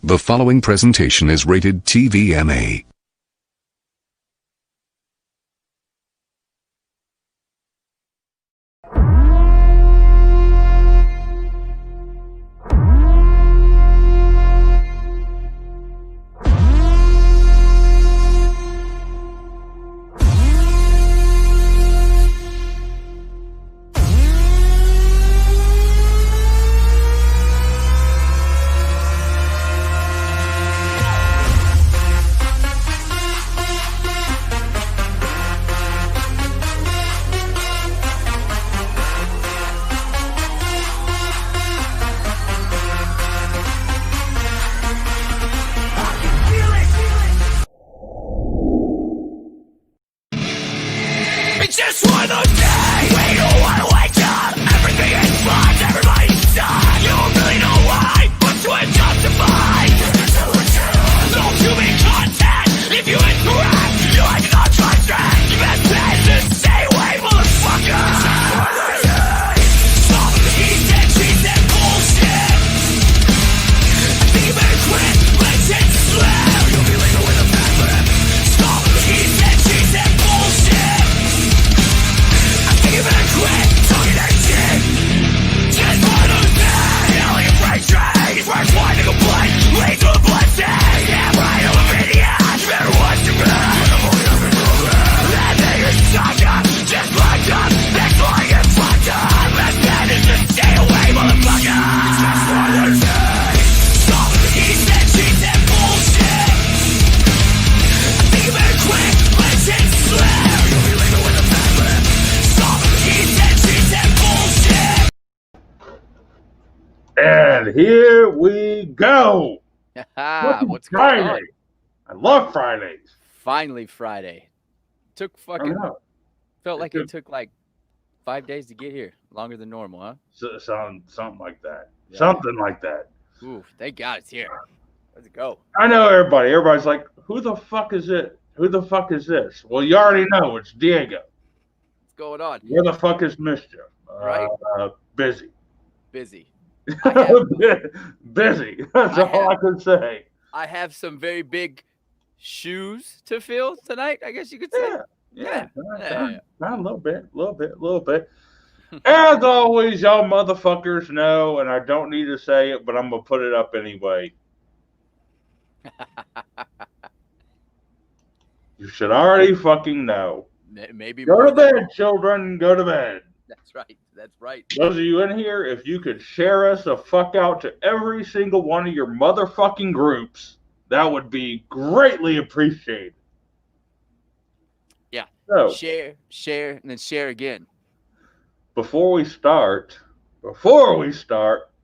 The following presentation is rated TVMA. It's just one of those days when you don't wanna wake up. Everything is fine, everybody's done. You don't really know why, but you ain't justified. No human contact. If you incorrect, you ain't not trust that. You best bet to stay away, motherfucker. Stop the he said bullshit. I think you better quit, let shit slip. You'll be legal with a bad lip. Stop the he said bullshit. You better quit talking that shit. Just one of them. Alien freight train. It's worth one to complain. Lead to a blessing. Yeah, right on the video. You better watch your back. That nigga sucked up. Just locked up. That's why you fucked up. Best bet is to stay away, motherfucker. It's just one of them. Stop the he said bullshit. I think you better quit. Let shit slip. You'll be legal with a bad lip. She said bullshit. And here we go. What's going on? Friday. I love Fridays. Finally Friday. Took I fucking know. felt like it took like 5 days to get here. Longer than normal, huh? Something like that. Yeah. Something like that. Ooh, thank God it's here. Let's go. I know everybody. Everybody's like, who the fuck is it? Who the fuck is this? Well, you already know. It's Diego. What's going on? Where the fuck is Mischief? Right. Busy. Busy. Busy. That's all I can say. I have some very big shoes to fill tonight, I guess you could say. Yeah. Yeah. A little bit. As always, y'all motherfuckers know, and I don't need to say it, but I'm going to put it up anyway. You should already fucking know. Maybe Go more to bed, children. Go to bed. That's right. That's right. Those of you in here, if you could share us the fuck out to every single one of your motherfucking groups, that would be greatly appreciated. Yeah. So, Share, and then share again. before we start,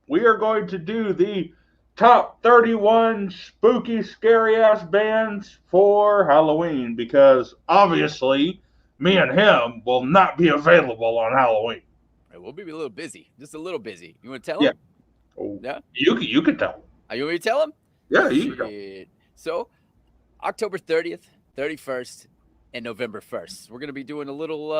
we are going to do the top 31 spooky, scary-ass bands for Halloween, because obviously me and him will not be available on Halloween. We'll be a little busy. Just a little busy. You want to tell him? Yeah. You can tell him. Are you want me to tell him? Yeah, you can tell him. So, October 30th, 31st, and November 1st, we're going to be doing a little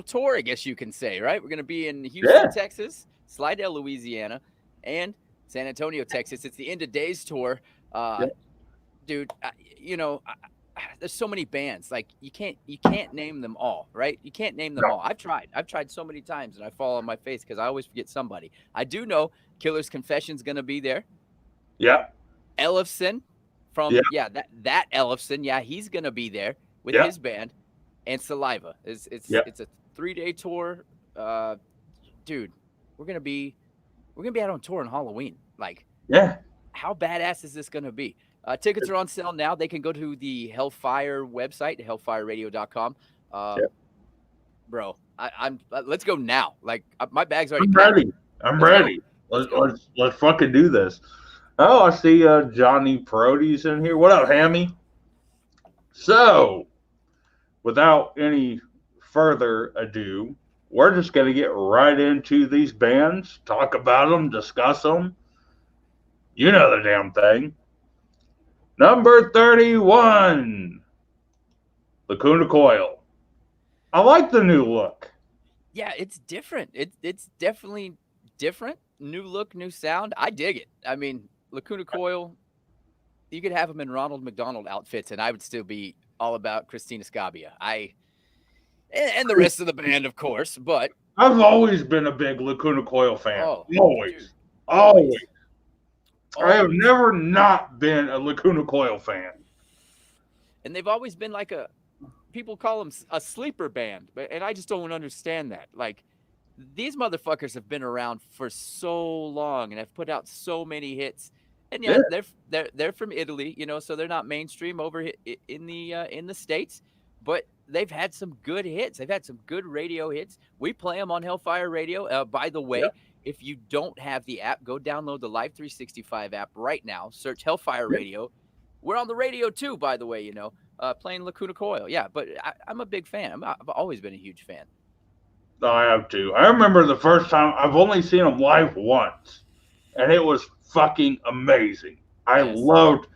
tour, I guess you can say, right? We're going to be in Houston, Texas, Slidell, Louisiana, and San Antonio, Texas. It's the End of Days tour. Dude, there's so many bands. Like you can't name them all, right? You can't name them all. I've tried so many times, and I fall on my face because I always forget somebody. I do know Killer's Confession's going to be there. Yeah. Ellefson from that Ellefson, he's gonna be there with his band, and Saliva. It's a 3-day tour. Dude, we're gonna be out on tour on Halloween. Like, how badass is this gonna be? Tickets are on sale now. They can go to the Hellfire website, hellfireradio.com. Bro, I'm let's go now. Like my bag's already packed. I'm ready. Let's fucking do this. Oh, I see Johnny Peroty's in here. What up, Hammy? So, without any further ado, we're just going to get right into these bands, talk about them, discuss them. You know the damn thing. Number 31, Lacuna Coil. I like the new look. Yeah, it's different. It's definitely different. New look, new sound. I dig it. I mean, Lacuna Coil, you could have him in Ronald McDonald outfits, and I would still be all about Christina Scabia. And the rest of the band, of course. But I've always been a big Lacuna Coil fan. Oh, Always. dude, Always. I have always. never not been a Lacuna Coil fan. And they've always been like people call them a sleeper band, and I just don't understand that. Like, these motherfuckers have been around for so long and have put out so many hits. And yeah, they're from Italy, so they're not mainstream over in the States, but they've had some good hits. They've had some good radio hits. We play them on Hellfire Radio. By the way, if you don't have the app, go download the Live 365 app right now. Search Hellfire Radio. We're on the radio too, by the way, playing Lacuna Coil. Yeah, but I'm a big fan. I've always been a huge fan. I have to. I remember the first time, I've only seen them live once, and it was fucking amazing. I loved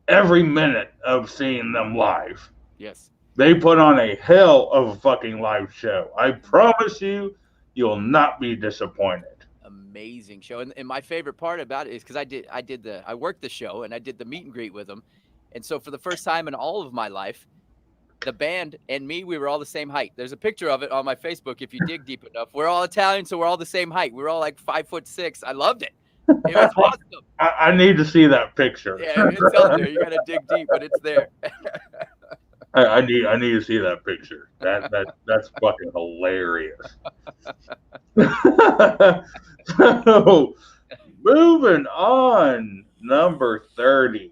every minute of seeing them live. Yes. They put on a hell of a fucking live show. I promise you, you'll not be disappointed. Amazing show. And my favorite part about it is because I worked the show and I did the meet and greet with them. And so for the first time in all of my life, the band and me, we were all the same height. There's a picture of it on my Facebook if you dig deep enough. We're all Italian, so we're all the same height. We were all like 5'6". I loved it. It was awesome. I need to see that picture. Yeah, it's out there. You gotta dig deep, but it's there. I need to see that picture. That's fucking hilarious. So, moving on, number 30.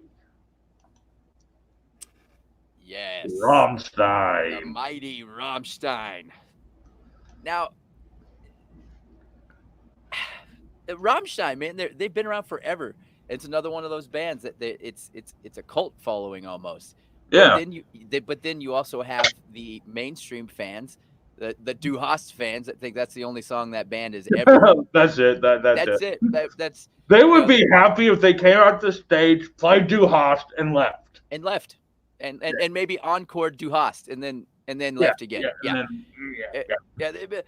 Yes. Rammstein. The mighty Rammstein. Now, Rammstein, man, they've been around forever. It's another one of those bands that it's a cult following almost. Yeah. But then you also have the mainstream fans, the Du Hast fans that think that's the only song that band has ever. That's it. That's it. That's they would be happy if they came out the stage, played Du Hast, and left. And maybe encore Du Hast and then left again. Yeah. They'd be,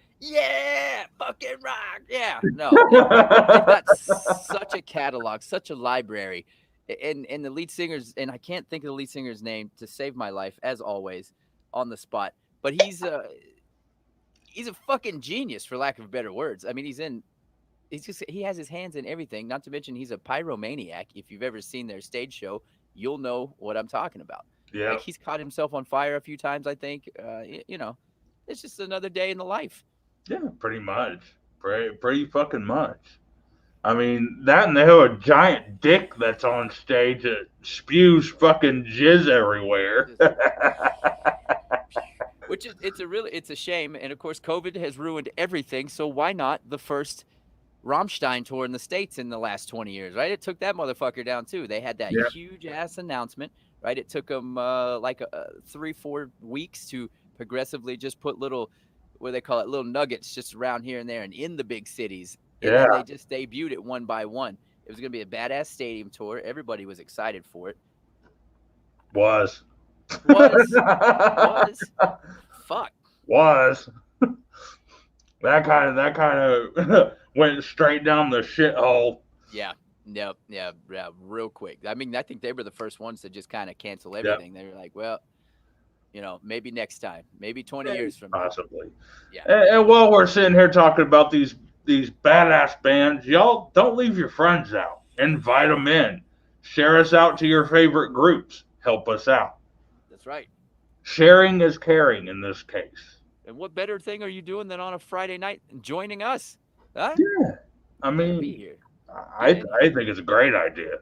fucking rock. Yeah. No. They've got such a catalog, such a library. And the lead singers, and I can't think of the lead singer's name to save my life, as always, on the spot. But he's a fucking genius, for lack of better words. I mean, he has his hands in everything. Not to mention he's a pyromaniac. If you've ever seen their stage show, you'll know what I'm talking about. Yeah. Like, he's caught himself on fire a few times, I think. It's just another day in the life. Yeah, pretty much. Pretty fucking much. I mean, that and they have a giant dick that's on stage that spews fucking jizz everywhere. Which it's a shame. And of course, COVID has ruined everything. So why not the first Rammstein tour in the States in the last 20 years, right? It took that motherfucker down too. They had that huge ass announcement, right? It took them 3-4 weeks to progressively just put little, what do they call it, little nuggets just around here and there and in the big cities. And then they just debuted it one by one. It was going to be a badass stadium tour. Everybody was excited for it. Was. Fuck. Was. That kind of went straight down the shithole. Yeah. Yeah, real quick. I mean, I think they were the first ones to just kind of cancel everything. They were like, well, maybe next time, maybe 20 years from now. Possibly. Yeah. And while we're sitting here talking about these badass bands, y'all don't leave your friends out. Invite them in. Share us out to your favorite groups. Help us out. That's right. Sharing is caring in this case. And what better thing are you doing than on a Friday night joining us? Huh? Yeah. I mean, be here. I think it's a great idea.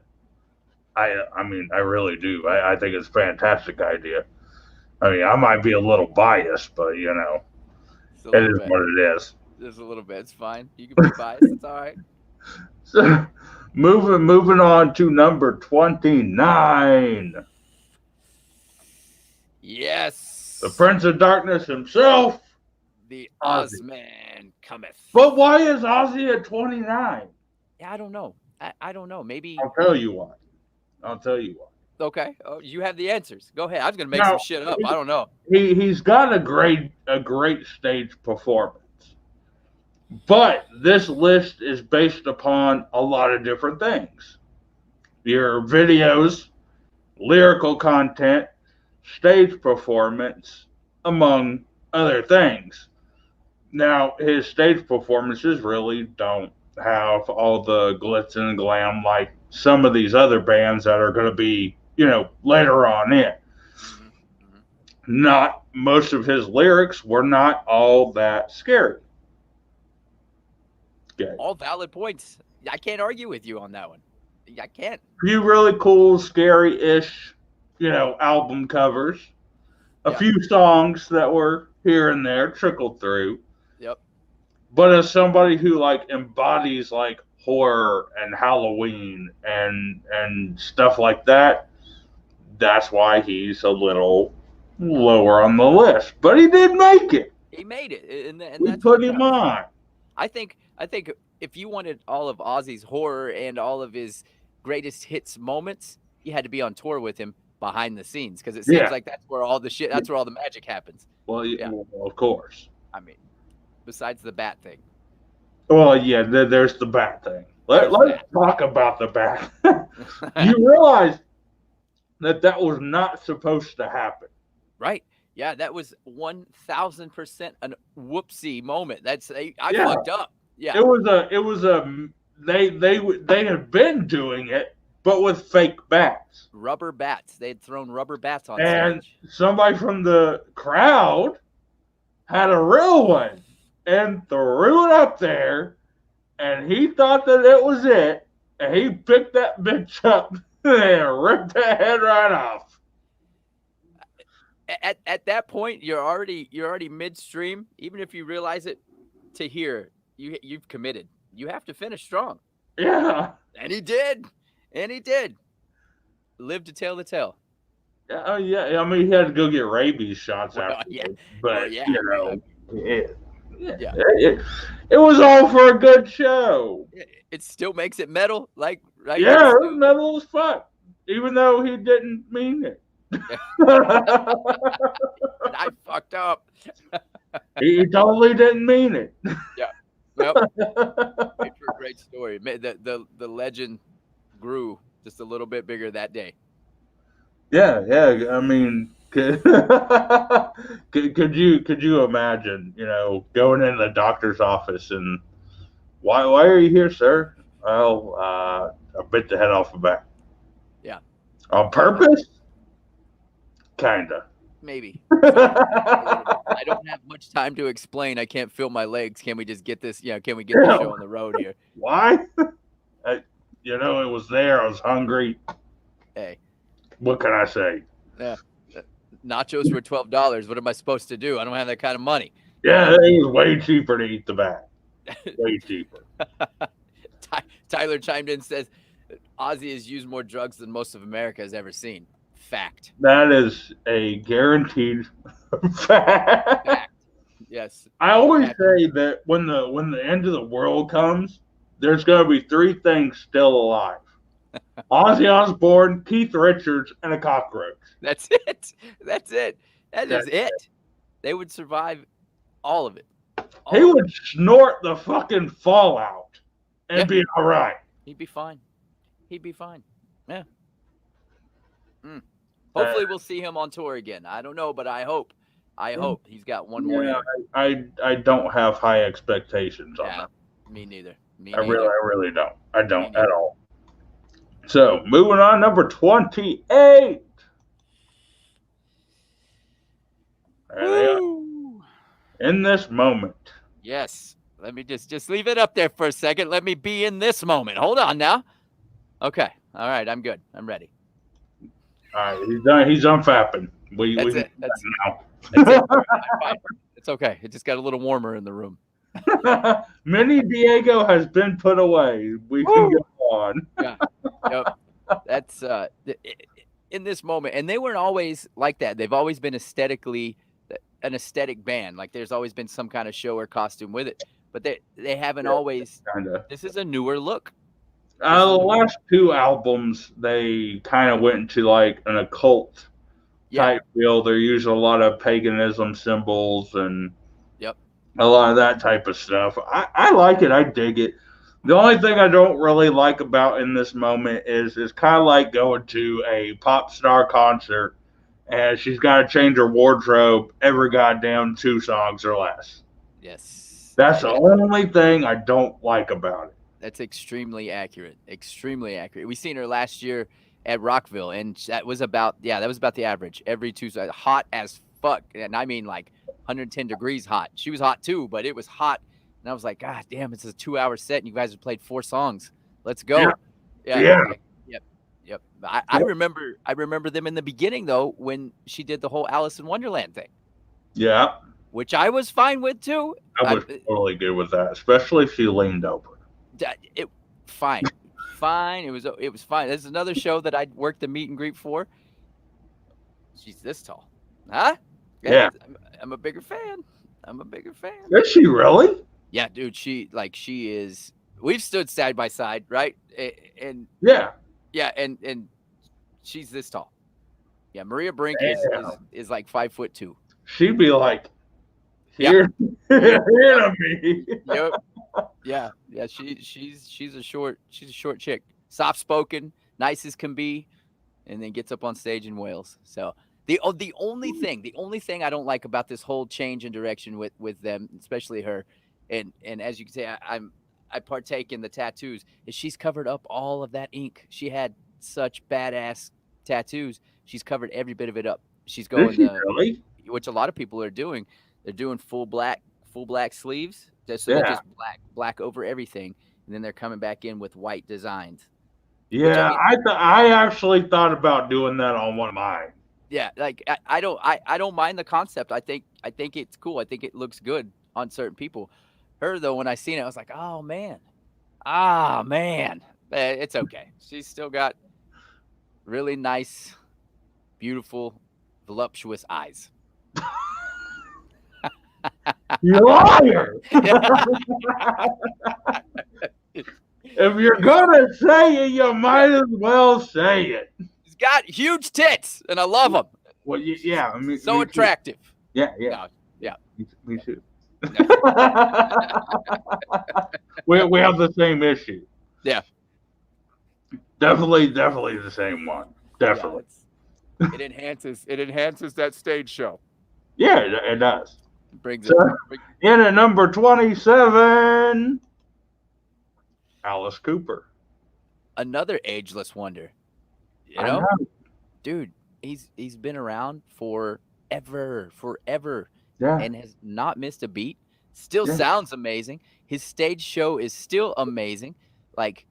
I mean, I really do. I think it's a fantastic idea. I mean, I might be a little biased, but, it is what it is. Just a little bit. It's fine. You can be biased. It's all right. So, moving on to number 29. Yes. The Prince of Darkness himself. The Ozman cometh. But why is Ozzy at 29? Yeah, I don't know. I don't know. Maybe. I'll tell you why. Okay. Oh, you have the answers. Go ahead. I was going to make some shit up. I don't know. He's got a great stage performance. But this list is based upon a lot of different things. your videos, lyrical content, stage performance, among other things. Now, his stage performances really don't have all the glitz and glam like some of these other bands that are going to be, later on in. Mhm, mhm. Not most of his lyrics were not all that scary. Okay. All valid points. I can't argue with you on that one. I can't. A few really cool, scary-ish, album covers. A Yeah. few songs that were here and there trickled through. Yep. But as somebody who like embodies like horror and Halloween and stuff like that, that's why he's a little lower on the list. But he did make it. He made it, and We that's put what him counts. on. I think if you wanted all of Ozzy's horror and all of his greatest hits moments, you had to be on tour with him behind the scenes, because it seems Yeah. like that's where all the magic happens. Well, Yeah. well, of course. I mean, besides the bat thing. Well, yeah, there's the bat thing. There's Let's that. talk about the bat. You realize that was not supposed to happen. Right. Yeah, that was 1000% a whoopsie moment. I Yeah. fucked up. Yeah. It was a they had been doing it, but with fake bats. Rubber bats. They had thrown rubber bats on And stage. somebody from the crowd had a real one and threw it up there, and he thought that it was it, and he picked that bitch up and ripped the head right off. At that point, you're already midstream. Even if you realize it, to hear you've committed. You have to finish strong, Yeah. and he did, Live to tell the tale. Oh yeah. I mean, he had to go get rabies shots Well, after, yeah. but Well, yeah. it was all for a good show. It still makes it metal, like right? Yeah, It's it still- was metal as fuck, even though he didn't mean it. I fucked up. He totally didn't mean it. Yep. Made for a great story. The legend grew just a little bit bigger that day. Yeah. I mean, could you imagine, going in the doctor's office and why are you here, sir? Well, I bit the head off the bat. Yeah. On purpose? Kinda. Maybe. I don't have much time to explain. I can't feel my legs. Can we just get this? Can we get the show on the road here? Why? It was there. I was hungry. Hey, What can I say? nachos were $12. What am I supposed to do? I don't have that kind of money. Yeah, it was way cheaper to eat the bat. Way cheaper. Tyler chimed in and says, Ozzy has used more drugs than most of America has ever seen. Fact. That is a guaranteed fact. Fact. Yes. I always say that when the end of the world comes, there's going to be three things still alive: Ozzy Osbourne, Keith Richards, and a cockroach. That's it. That is That's it. They would survive all of it. He All of would snort the fucking fallout and Yeah. be all right. it. He'd be fine. Yeah. Hopefully we'll see him on tour again. I don't know, but I hope. He's got one more Yeah, year. I don't have high expectations on Yeah. that. Me neither. I really don't. I don't Me at neither. all. So moving on, number 28. There they are. Woo! In this moment. Yes. Let me just leave it up there for a second. Let me be in this moment. Hold on now. Okay. All right. I'm good. I'm ready. All right, he's done. He's unfapping. We That's we it. That's now. it. I'm fine. It's okay. It just got a little warmer in the room. Mini Diego has been put away. We can Woo! go on. Yep. That's in this moment, and they weren't always like that. They've always been an aesthetic band. Like there's always been some kind of show or costume with it, but they haven't always. Kinda. This is a newer look. The last two albums, they kind of went into like an occult Yeah. type feel. They're using a lot of paganism symbols and Yep. a lot of that type of stuff. I like it. I dig it. The only thing I don't really like about in this moment is kind of like going to a pop star concert and she's got to change her wardrobe every goddamn 2 songs or less. Yes. That's the only thing I don't like about it. That's extremely accurate. Extremely accurate. We seen her last year at Rockville, and that was about the average. Every Tuesday, hot as fuck, and I mean like 110 degrees hot. She was hot too, but it was hot, and I was like, God damn, it's a 2-hour set, and you guys have played 4 songs. Let's go. Yeah. Okay. Yep. I remember them in the beginning though when she did the whole Alice in Wonderland thing. Yeah. Which I was fine with too. I was totally good with that, especially if she leaned over. Fine. It was fine. There's another show that I worked the meet and greet for. She's this tall, huh? Yeah. I'm a bigger fan. Is she really? Yeah, dude. She is. We've stood side by side, right? And yeah, and she's this tall. Yeah, Maria Brink is like 5'2". She'd be like, here to me. Yep. Yeah. She's a short chick, soft spoken, nice as can be, and then gets up on stage and wails. So the only thing I don't like about this whole change in direction with them, especially her, and as you can say, I partake in the tattoos, is she's covered up all of that ink. She had such badass tattoos. She's covered every bit of it up. She's going really? Which a lot of people are doing. They're doing full black sleeves. They're just black over everything, and then they're coming back in with white designs. Yeah, I actually thought about doing that on one of mine. Yeah, like I don't mind the concept. I think it's cool. I think it looks good on certain people. Her though, when I seen it, I was like, oh man, it's okay. She's still got really nice, beautiful, voluptuous eyes. You liar! If you're gonna say it, you might as well say it. He's got huge tits, and I love them. Well, yeah, I mean, so attractive. Yeah. Me too. we have the same issue. Yeah. Definitely the same one. Definitely. Yeah, it enhances that stage show. Yeah, it does. Brings it. In at number 27, Alice Cooper. Another ageless wonder. You know? Dude, he's been around forever. Yeah. And has not missed a beat. Still sounds amazing. His stage show is still amazing. Like,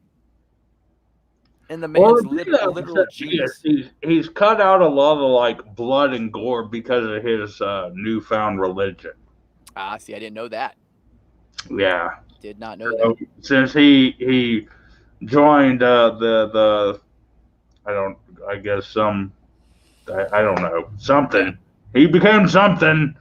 and the man's literal genius. He's cut out a lot of like blood and gore because of his newfound religion. See, I didn't know that. Yeah, did not know that. Since he joined the I don't know, something. He became something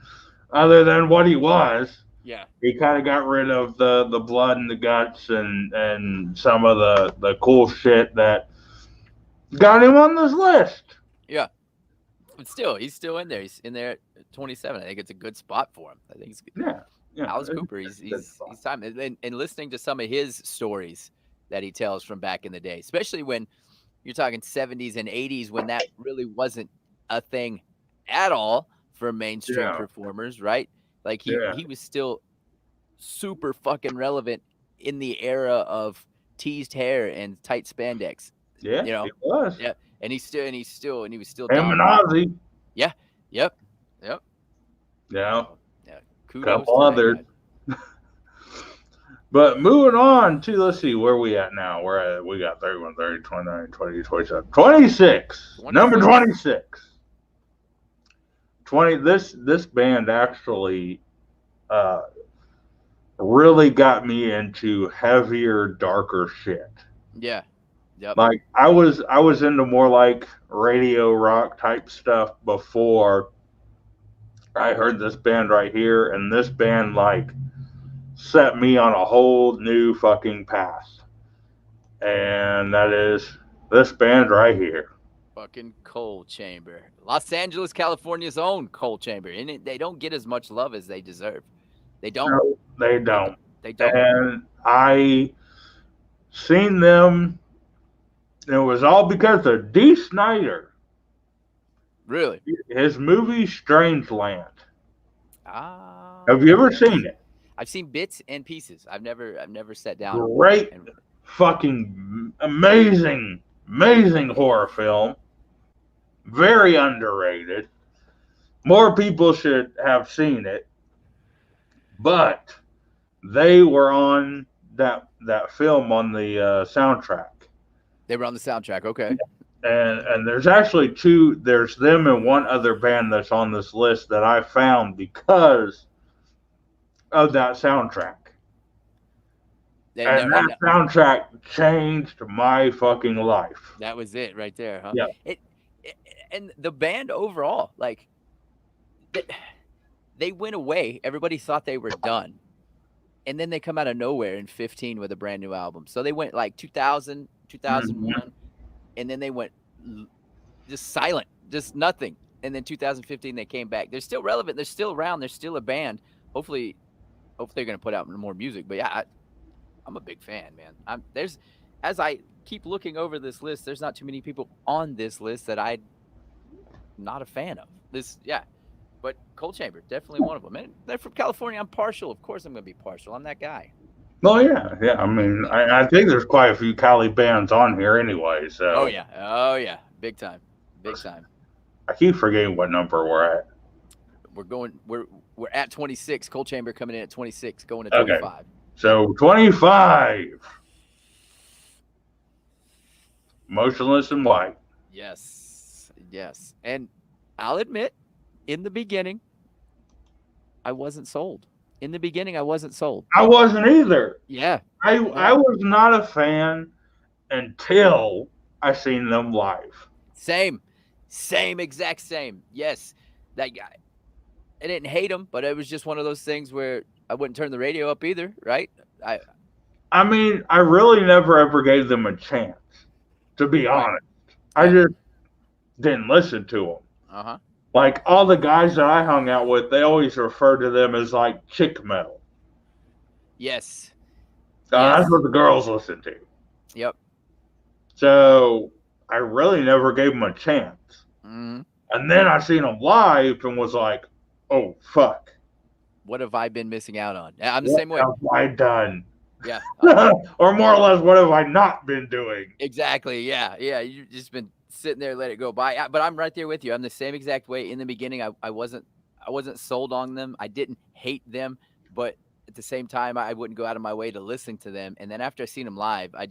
other than what he was. Yeah. He kind of got rid of the blood and the guts and some of the cool shit that got him on this list. Yeah. But still, he's still in there. He's in there at 27. I think it's a good spot for him. I think it's good. Yeah. Alice Cooper, he's time. And listening to some of his stories that he tells from back in the day, especially when you're talking 70s and 80s, when that really wasn't a thing at all for mainstream performers, right? Like he was still super fucking relevant in the era of teased hair and tight spandex. Yeah, you know, he was. Yeah, and he was still. Him and Ozzy. Yeah. Yep. Yeah. Yeah. Kudos. Couple others. But moving on to, let's see, where are we at now? We got 31, 30, 29, 20, 27, 26. Number 26. This band actually really got me into heavier, darker shit. Yeah. Yep. Like I was into more like radio rock type stuff before I heard this band right here, and this band like set me on a whole new fucking path. And that is this band right here. Fucking Coal Chamber. Los Angeles, California's own Coal Chamber. And they don't get as much love as they deserve. They don't. No, they don't. They don't. And I seen them. And it was all because of Dee Snider. Really? His movie Strangeland. Ah. Have you ever yes. seen it? I've seen bits and pieces. I've never sat down. Great, And, fucking amazing horror film. Very underrated. More people should have seen it. But they were on that film on the soundtrack. they were on the soundtrack. Okay. And there's actually two. There's them and one other band that's on this list that I found because of that soundtrack. And that soundtrack changed my fucking life. That was it right there, huh? Yeah. It and the band overall, like, they went away. Everybody thought they were done. And then they come out of nowhere in 15 with a brand new album. So they went like 2000, 2001, and then they went just silent, just nothing. And then 2015 they came back. They're still relevant. They're still around. They're still a band. Hopefully they're going to put out more music. But yeah, I'm a big fan, man. As I keep looking over this list, there's not too many people on this list that I'm not a fan of. But Cold Chamber, definitely one of them. And they're from California. I'm partial. Of course I'm going to be partial. I'm that guy. Oh, yeah. I mean, I think there's quite a few Cali bands on here anyway. So. Oh, yeah. Big time. I keep forgetting what number we're at. We're at 26. Cold Chamber coming in at 26, going to 25. Okay. So 25. Motionless in White. Yes. And I'll admit, in the beginning, I wasn't sold. I wasn't either. Yeah. I was not a fan until I seen them live. Same, exact same. Yes, that guy. I didn't hate him, but it was just one of those things where I wouldn't turn the radio up either, right? I mean, I really never ever gave them a chance, to be honest. I just didn't listen to them. Uh-huh. Like, all the guys that I hung out with, they always refer to them as, like, chick metal. Yes. That's what the girls listen to. Yep. So, I really never gave them a chance. Mm-hmm. And then I seen them live and was like, oh, fuck. What have I been missing out on? I'm the same way. What have I done? Yeah. Or more or less, what have I not been doing? Exactly. Yeah. You've just been sitting there, let it go by. But I'm right there with you. I'm the same exact way. In the beginning, I wasn't sold on them. I didn't hate them, but at the same time, I wouldn't go out of my way to listen to them. And then after I seen them live, I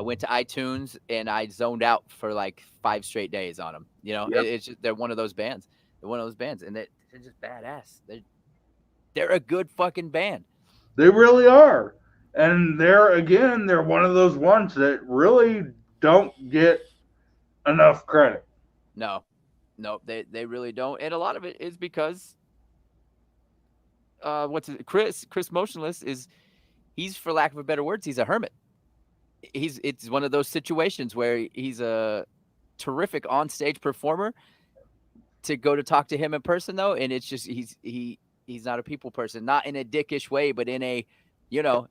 went to iTunes and I zoned out for like 5 straight days on them. You know, it's just, they're one of those bands. And they're just badass. They're a good fucking band. They really are. And they're one of those ones that really don't get enough credit. No, they really don't. And a lot of it is because Chris Motionless he's, for lack of a better words, he's a hermit. It's one of those situations where he's a terrific on-stage performer. To go to talk to him in person though, and it's just he's not a people person, not in a dickish way, but in a,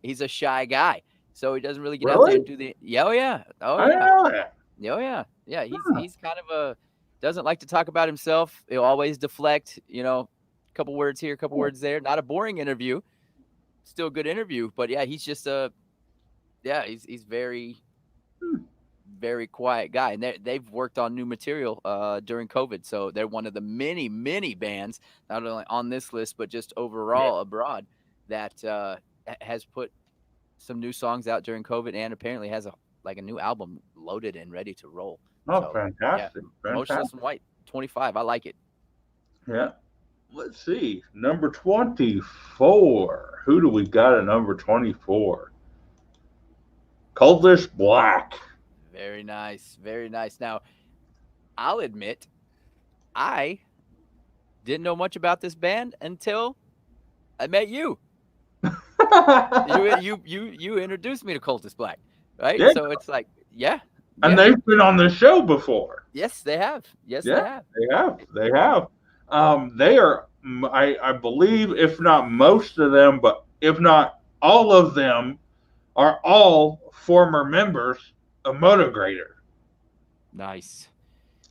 he's a shy guy, so he doesn't really get out there and do the he's kind of doesn't like to talk about himself. He'll always deflect, a couple words here, a couple words there. Not a boring interview, still a good interview, but yeah, he's just he's very, very quiet guy. And they've worked on new material during COVID, so they're one of the many, many bands, not only on this list but just overall abroad, that has put some new songs out during COVID, and apparently has a new album loaded and ready to roll. Oh, fantastic. Motionless in White, 25. I like it. Yeah. Let's see. Number 24. Who do we got at number 24? Cultish Black. Very nice. Now, I'll admit, I didn't know much about this band until I met you. You introduced me to Cultish Black, right? Yeah. So it's like, and they've been on the show before. Yes, they have. They have. They are, I believe, if not most of them, but if not all of them, are all former members of Motograder. Nice.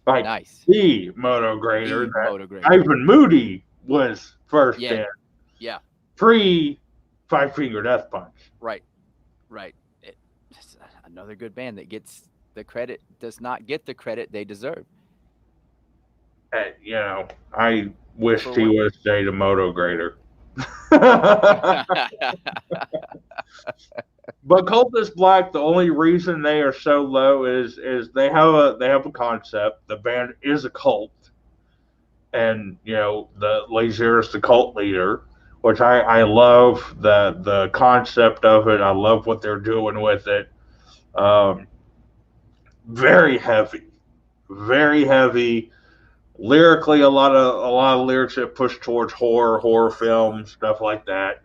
Like Nice. the Motograder The that Motograder. Ivan Moody was first Yeah. in. Yeah. Pre Five Finger Death Punch. Right. It's another good band that gets the credit, does not get the credit they deserve. And, you know, I wished For he what? would stay the Motograder. But Cultist Black, the only reason they are so low is they have a concept. The band is a cult, and you know the Lazier is the cult leader, which I love the concept of it. I love what they're doing with it. Um, very heavy, very heavy. Lyrically, a lot of lyrics that push towards horror films, stuff like that.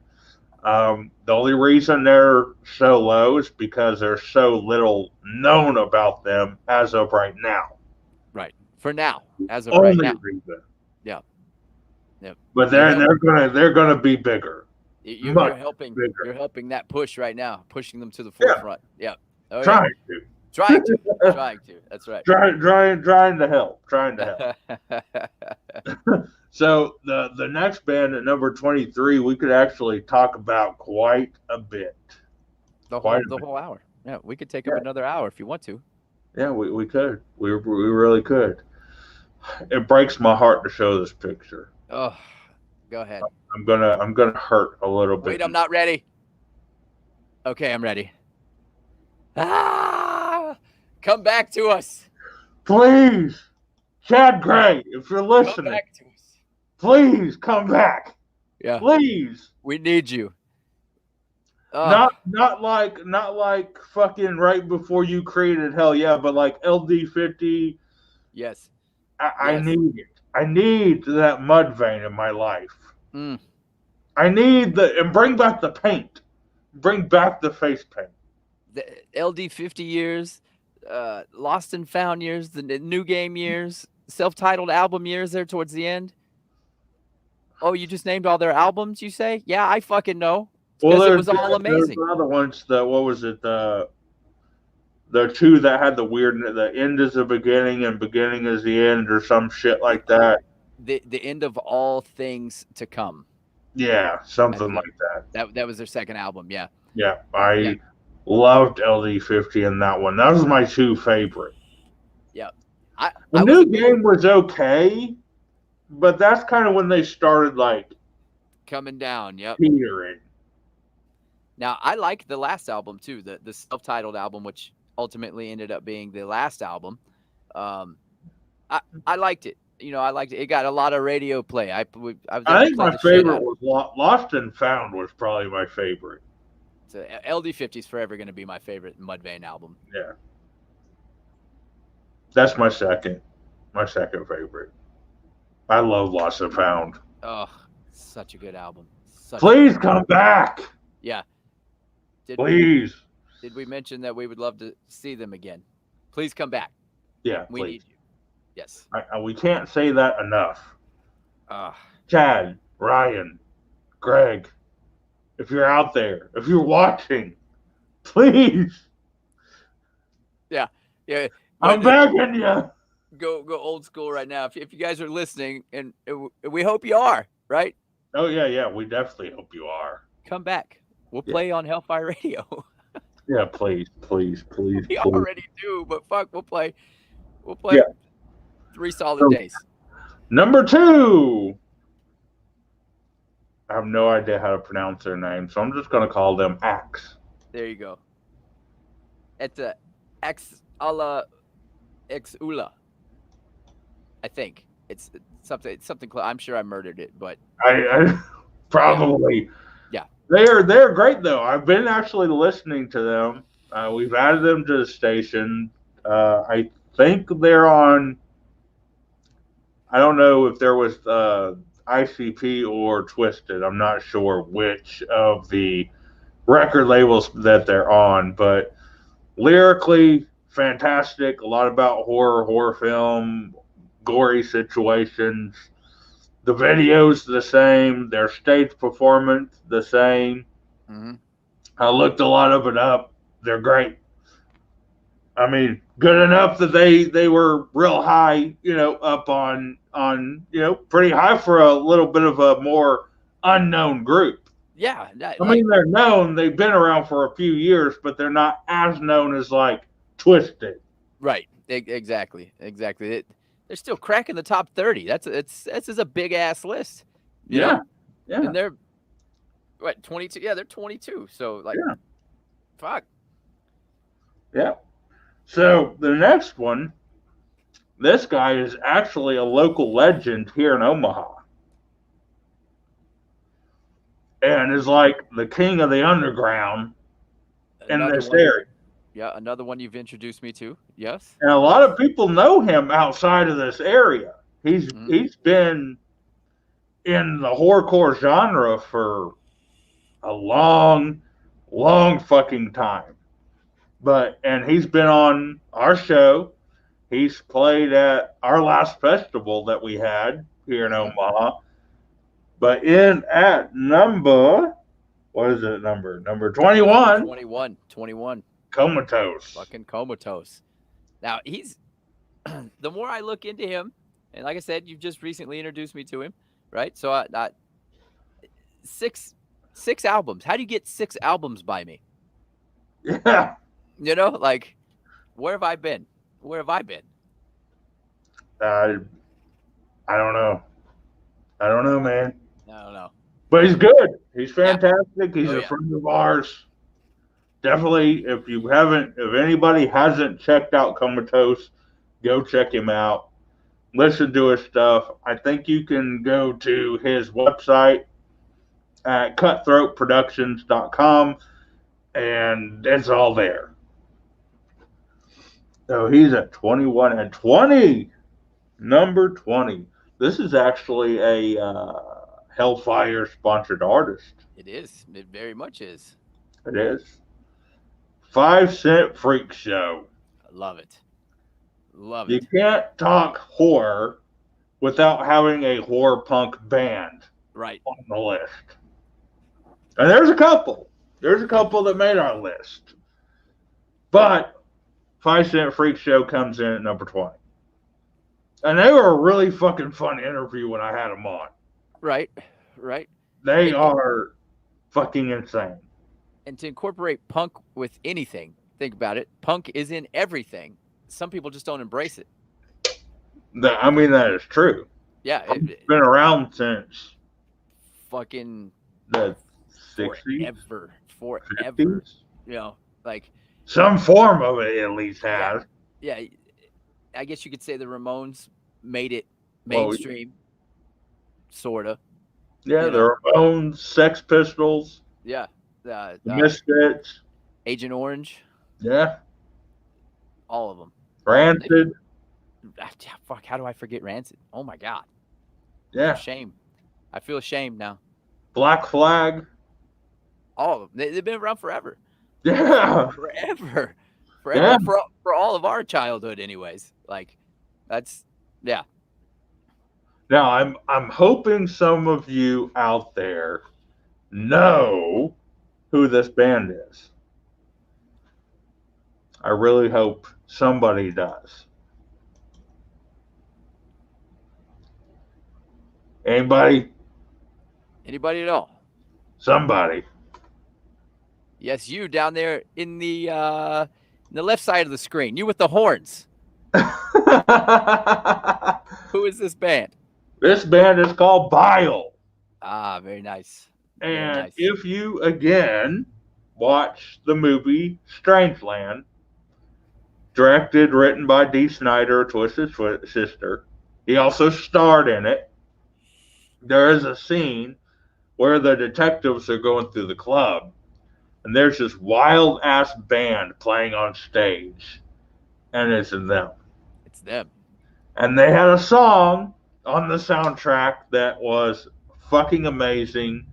The only reason they're so low is because there's so little known about them as of right now. Right. For now, as of Only right now. reason. Yeah. Yep. But they're gonna be bigger. You're Much helping. bigger. You're helping that push right now, pushing them to the Yeah. forefront. Yeah. Oh, yeah. Trying to. Trying to. That's right. Trying to help. Trying to help. So the next band at number 23, we could actually talk about quite a bit. the Quite whole hour. Yeah, we could take Yeah. up another hour if you want to. Yeah, we could. We really could. It breaks my heart to show this picture. Oh, go ahead. I'm gonna hurt a little bit. Wait, I'm not ready. Okay, I'm ready. Ah! Come back to us. Please, Chad Gray, if you're Come listening, back to us. please come back. Yeah, Please. we need you. Oh, Not like fucking right before you created Hell Yeah, but like LD50. yes. I Yes. need it. I need that mud vein in my life. Mm. I need and bring back the paint. Bring back the face paint. The LD 50 years, Lost and Found years, the New Game years, self-titled album years there towards the end. Oh, you just named all their albums, you say? Yeah, I fucking know. Because it was all amazing. There's other ones. What was it? The two that had the weird. The end is the beginning and beginning is the end, or some shit like that. The end of all things to come. Yeah, something like that. That was their second album. Yeah. Yeah, I loved LD50 in that one. That was my two favorite. Yeah. The New Game was okay, but that's kind of when they started like coming down. Yep. teetering. Now I like the last album too, the self-titled album, which ultimately ended up being the last album. I liked it. You know, I liked it. It got a lot of radio play. I think my favorite was Lost and Found was probably my favorite. So LD50 is forever going to be my favorite Mudvayne album. Yeah. That's my second favorite. I love Lost and Found. Oh, such a good album. Please come back. Yeah. Please. Did we mention that we would love to see them again? Please come back. Yeah, we need you. Yes. We can't say that enough. Uh, Chad, Ryan, Greg, if you're out there, if you're watching, please. Yeah. I'm begging you. Go old school right now. If you guys are listening, and we hope you are, right? Oh, yeah. We definitely hope you are. Come back. We'll play on Hellfire Radio. Yeah, please. We already do, but fuck, we'll play 3 solid days. Number 2. I have no idea how to pronounce their name, so I'm just going to call them Axe. There you go. It's a X Ala X Ula. I think it's something. I'm sure I murdered it, but I probably. Yeah. They're great though. I've been actually listening to them. We've added them to the station. I think they're on. I don't know if there was ICP or Twisted. I'm not sure which of the record labels that they're on, but lyrically fantastic. A lot about horror film, gory situations. The videos the same. Their stage performance the same. Mm-hmm. I looked a lot of it up. They're great. I mean, good enough that they were real high, up on pretty high for a little bit of a more unknown group. Yeah, I mean, they're known. They've been around for a few years, but they're not as known as like Twisted. right. Exactly. They're still cracking the top 30. That's a big ass list. You Yeah, know? yeah, And they're what, 22? Yeah, they're 22. So like, yeah, fuck. yeah. So the next one, this guy is actually a local legend here in Omaha, and is like the king of the underground in Another this one. area. Yeah, another one you've introduced me to. Yes. And a lot of people know him outside of this area. He's been in the horrorcore genre for a long, long fucking time. And he's been on our show. He's played at our last festival that we had here in Omaha. But at number, what is it number? Number 21. 21. Comatose. Fucking comatose. Now he's the more I look into him, and like I said, you've just recently introduced me to him, right? So I six albums. How do you get 6 albums by me? Yeah. Like, where have I been? I don't know. I don't know, man. I don't know. But he's good. He's fantastic. He's Oh, a yeah. friend of ours. Definitely, if anybody hasn't checked out Comatose, go check him out. Listen to his stuff. I think you can go to his website at cutthroatproductions.com, and it's all there. So he's at 21 and 20. Number 20. This is actually a Hellfire sponsored artist. It is. It very much is. It is. 5 Cent Freak Show. I love it. You can't talk horror without having a horror punk band Right. on the list. And there's a couple. There's a couple that made our list. But 5 Cent Freak Show comes in at number 20. And they were a really fucking fun interview when I had them on. Right. They are fucking insane. And to incorporate punk with anything, think about it. Punk is in everything. Some people just don't embrace it. That is true. Yeah. It's been around since fucking the 60s. Forever. 50s? Like some form of it at least has. Yeah. I guess you could say the Ramones made it mainstream. Sorta. Yeah, the Ramones, Sex Pistols. Yeah. The Misfits. Agent Orange. Yeah. All of them. Rancid. Fuck, how do I forget Rancid? Oh my God. Yeah. Shame. I feel ashamed now. Black Flag. All of them. They've been around forever. Yeah. Forever. Yeah. For all of our childhood anyways. Like, that's, yeah. Now, I'm hoping some of you out there know who this band is. I really hope somebody does. Anybody? Anybody at all? Somebody. Yes, you down there in the left side of the screen. You with the horns. Who is this band? This band is called Bile. Ah, very nice. And if you, again, watch the movie Strangeland, directed, written by Dee Snider, Twisted Sister, he also starred in it. There is a scene where the detectives are going through the club, and there's this wild-ass band playing on stage, and it's them. It's them. And they had a song on the soundtrack that was fucking amazing.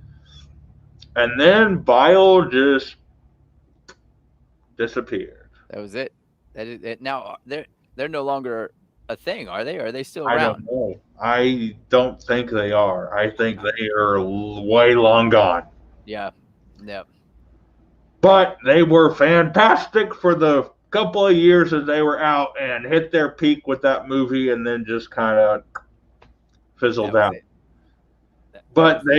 And then Bile just disappeared. That was it. That is it. Now they're no longer a thing, are they? Or are they still I around? don't know. I don't think they are. I think they are way long gone. Yeah. But they were fantastic for the couple of years that they were out and hit their peak with that movie and then just kind of fizzled That was out. it. That But was it.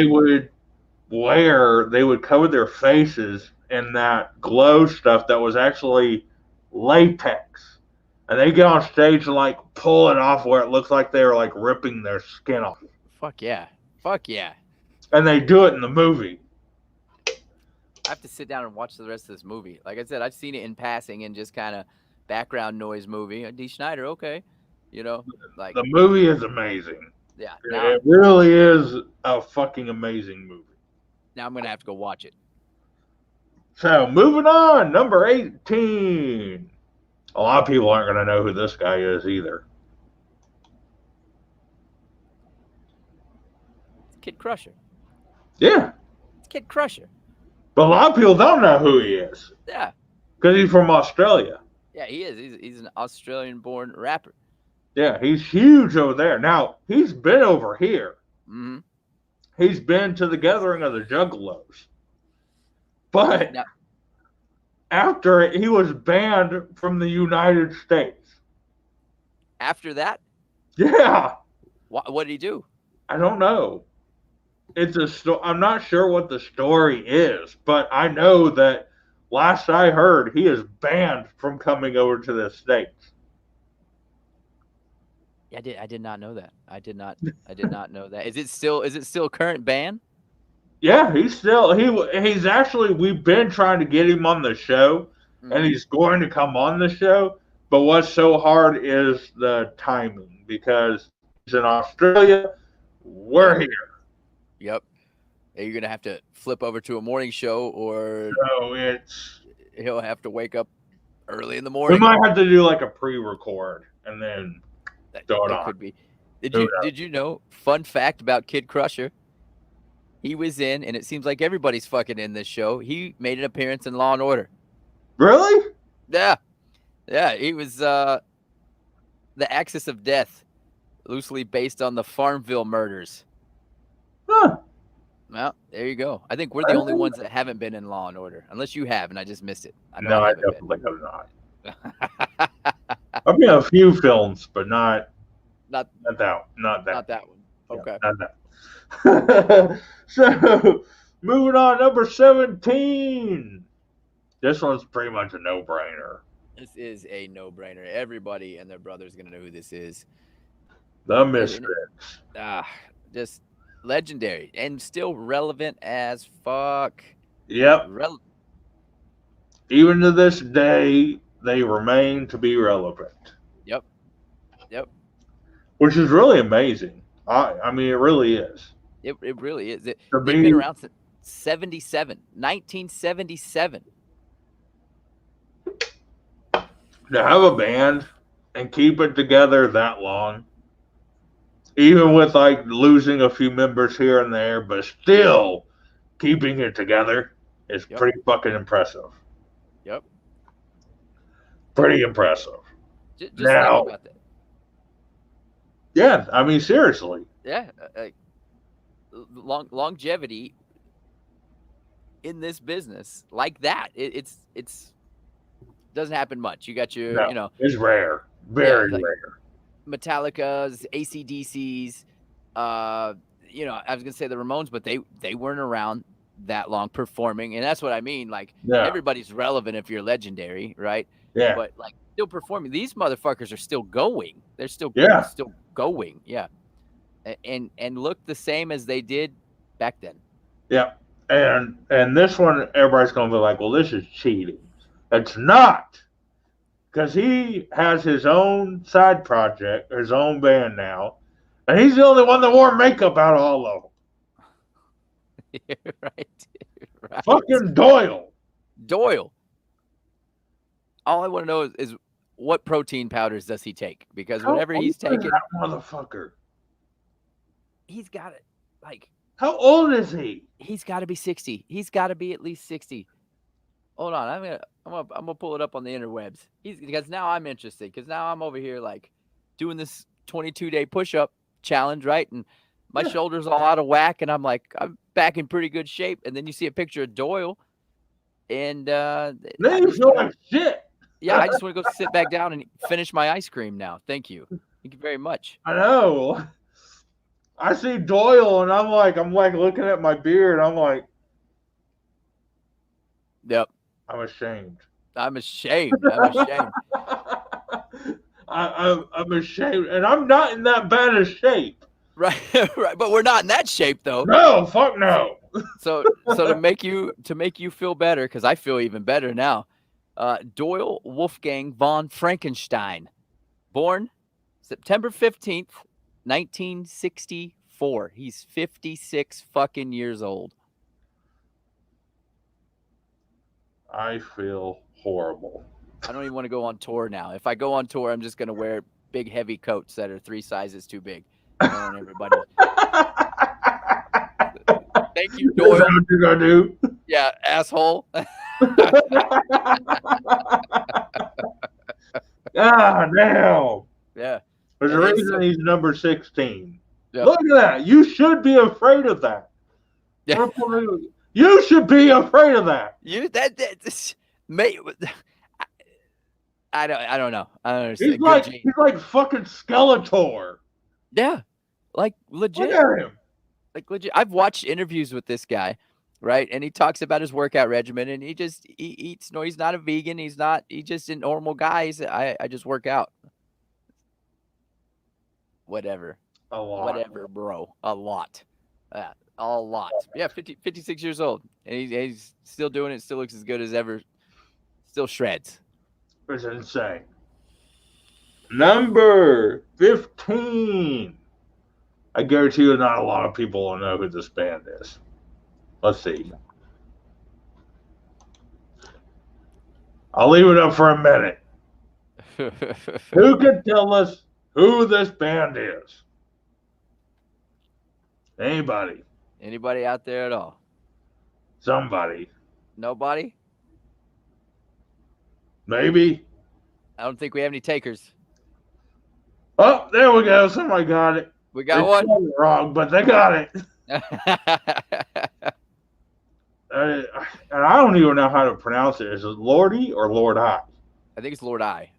they would cover their faces in that glow stuff that was actually latex. And they get on stage and like pull it off where it looks like they were like ripping their skin off. Fuck yeah. Fuck yeah. And they do it in the movie. I have to sit down and watch the rest of this movie. Like I said, I've seen it in passing and just kind of background noise movie. D. Schneider, okay. You know, like, The movie is amazing. yeah. It really is a fucking amazing movie. Now I'm going to have to go watch it. So, moving on, number 18. A lot of people aren't going to know who this guy is either. It's Kid Crusher. Yeah, It's Kid Crusher. but a lot of people don't know who he is Yeah. because he's from Australia. Yeah, he is. He's an Australian-born rapper. Yeah, he's huge over there. Now, he's been over here. Mm-hmm. He's been to the Gathering of the Juggalos. But Now, after it, he was banned from the United States. after that, Yeah, what did he do? I don't know. I'm not sure what the story is, but I know that last I heard, he is banned from coming over to the States. Yeah, I did not know that. I did not know that. Is it still a current ban? Yeah, he's actually, we've been trying to get him on the show, and he's going to come on the show. But what's so hard is the timing because he's in Australia. We're here. Yep. You're gonna have to flip over to a morning show, or So he'll have to wake up early in the we morning. might have to do like a pre-record and then That throw it on. could be. Did you know? Fun fact about Kid Crusher. He was in, and it seems like everybody's fucking in this show. He made an appearance in Law and Order. Really? Yeah. He was the Axis of Death, loosely based on the Farmville murders. Huh. Well, there you go. I think we're the only ones that haven't been in Law and Order, unless you have, and I just missed it. No, I haven't been. definitely have not. I've been in a few films, but not Not that. not that one. Okay. Not that. So, moving on, number 17. This one's pretty much a no-brainer. This is a no-brainer. Everybody and their brother is gonna know who this is. The Misfits. Just legendary and still relevant as fuck. Yep. Even to this day, they remain to be relevant. Yep. Which is really amazing. I mean, it really is. It really is. They've To been be- around since 1977. To have a band and keep it together that long, even with like losing a few members here and there, but still keeping it together is Yep. pretty fucking impressive. Yep. Pretty impressive. Just Now- think about that. Yeah, I mean, seriously. Yeah. Longevity in this business like that. It's doesn't happen much. You got your, No, it's rare. Very like- rare. Metallica's, AC/DC's, I was gonna say the Ramones, but they weren't around that long performing, and that's what I mean. Like Yeah. everybody's relevant if you're legendary, right? Yeah. But like still performing. These motherfuckers are still going. They're still still going. Yeah. And look the same as they did back then. Yeah. And this one, everybody's going to be like, well, this is cheating. It's not. Because he has his own side project, his own band now. And he's the only one that wore makeup out of all of them. right. Fucking Doyle. All I want to know is what protein powders does he take? Because How whenever he's old is taking, that motherfucker. he's got it. Like How old is he? he's got to be 60. He's got to be at least 60. Hold on, I'm gonna pull it up on the interwebs. Because now I'm interested. Because now I'm over here like doing this 22-day push-up challenge, right? And my shoulders all out of whack, and I'm like, I'm back in pretty good shape. And then you see a picture of Doyle, And Now I you just feel wanna- like shit. yeah, I just want to go sit back down and finish my ice cream now. Thank you. Thank you very much. I know. I see Doyle and I'm like looking at my beard. I'm like, Yep. I'm ashamed. I'm ashamed. I'm ashamed. I'm ashamed, and I'm not in that bad a shape. Right, right. But we're not in that shape though. No, fuck no. So to make you feel better, because I feel even better now. Doyle Wolfgang von Frankenstein, born September 15th, 1964. He's 56 fucking years old. I feel horrible. I don't even want to go on tour now. If I go on tour, I'm just gonna wear big heavy coats that are 3 sizes too big. I don't want everybody. Thank you, That's Doyle. what you're gonna do. Yeah, asshole. Ah, damn. Yeah. There's a And it's reason he's number 16. Yeah. Look at that. You should be afraid of that. Yeah. You should be afraid of that. You this may I don't know. I don't understand. He's like fucking Skeletor. Yeah. Like legit. Look at him. Like legit. I've watched interviews with this guy, right? And he talks about his workout regimen and he eats no, he's not a vegan, he's just a normal guy. I just work out. Whatever. A lot. Whatever, bro. A lot. A lot. Yeah, 56 years old. And he's still doing it, still looks as good as ever. Still shreds. It's insane. Number 15. I guarantee you not a lot of people will know who this band is. Let's see. I'll leave it up for a minute. Who can tell us who this band is? Anybody? Anybody out there at all? Somebody? Nobody? Maybe? I don't think we have any takers. Oh, there we go. Somebody got it. We got They one. spelled it wrong, but they got it. And I don't even know how to pronounce it. Is it Lordy or Lord I? I think it's Lord I.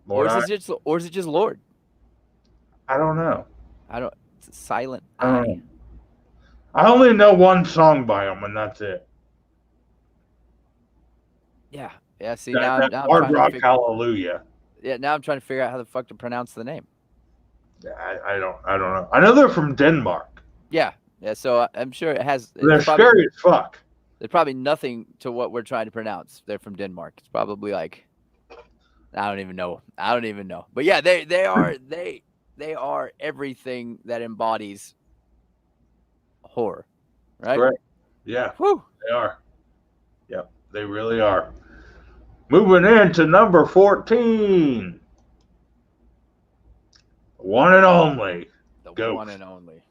Lord or I? is it just Lord? I don't know. It's a silent I don't I. know. I only know one song by them, and that's it. Yeah. Yeah. See That now I'm Hard trying Rock to figure, Hallelujah. yeah, now I'm trying to figure out how the fuck to pronounce the name. Yeah, I don't know. I know they're from Denmark. Yeah. Yeah. So I'm sure it has. They're It's probably, scary as fuck. there's probably nothing to what we're trying to pronounce. They're from Denmark. It's probably like I don't even know. But yeah, they are everything that embodies horror. Right? Correct. Yeah, Whew. they are. Yep, they really are. Moving into number 14. One and only. The Ghost. one and only.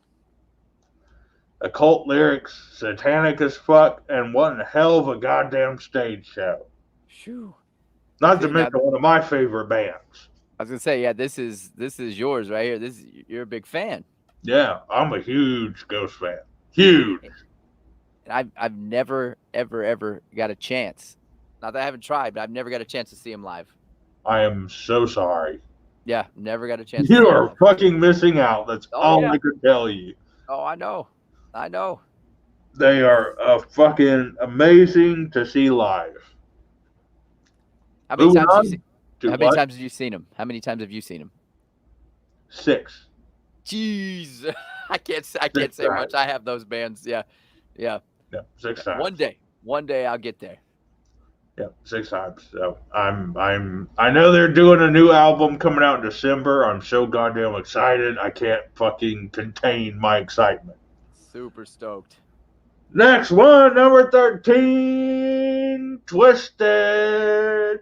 Occult lyrics, satanic as fuck, and one hell of a goddamn stage show. Shoo. Not to See, mention now- one of my favorite bands. I was gonna say, yeah, this is yours right here. You're a big fan. Yeah, I'm a huge Ghost fan. Huge. And I've never ever got a chance. Not that I haven't tried, but I've never got a chance to see him live. I am so sorry. Yeah, never got a chance. to You see him are live. fucking missing out. That's Oh, all yeah. I can tell you. Oh, I know. They are fucking amazing to see live. How many Moving times on you see, to How many what? times have you seen him? How many times have you seen him? 6. Jeez, I can't say times. much. I have those bands. Yeah. Yeah, 6 times. One day I'll get there. Yeah, 6 times. So I know they're doing a new album coming out in December. I'm so goddamn excited. I can't fucking contain my excitement. Super stoked. Next one, number 13, Twisted.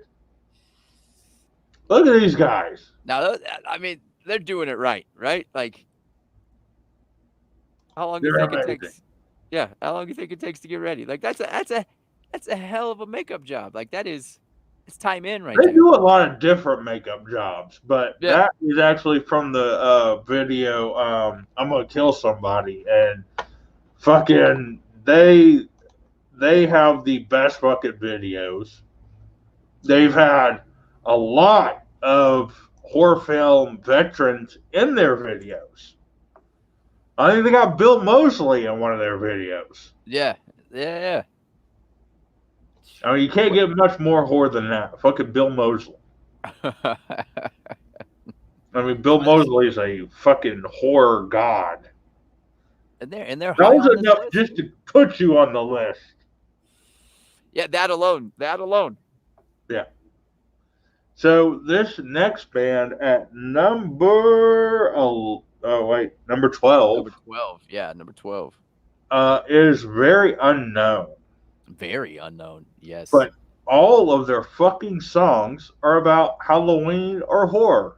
Look at these guys. Now, I mean, they're doing it right? Like, how long do you They're think it amazing. takes? Yeah, how long do you think it takes to get ready? Like, that's a hell of a makeup job. Like, it's time in right They there. do a lot of different makeup jobs, but Yeah. that is actually from the video I'm Gonna Kill Somebody, and fucking they they have the best fucking videos. They've had a lot of horror film veterans in their videos. I think they got Bill Moseley in one of their videos. Yeah. I mean, you can't get much more horror than that. Fucking Bill Moseley. I mean, Bill Moseley is a fucking horror god. and they're That high was on this enough list. just to put you on the list. Yeah, that alone. Yeah. So this next band at number 12. Number 12. Yeah, number 12. Is very unknown. Very unknown. Yes. But all of their fucking songs are about Halloween or horror.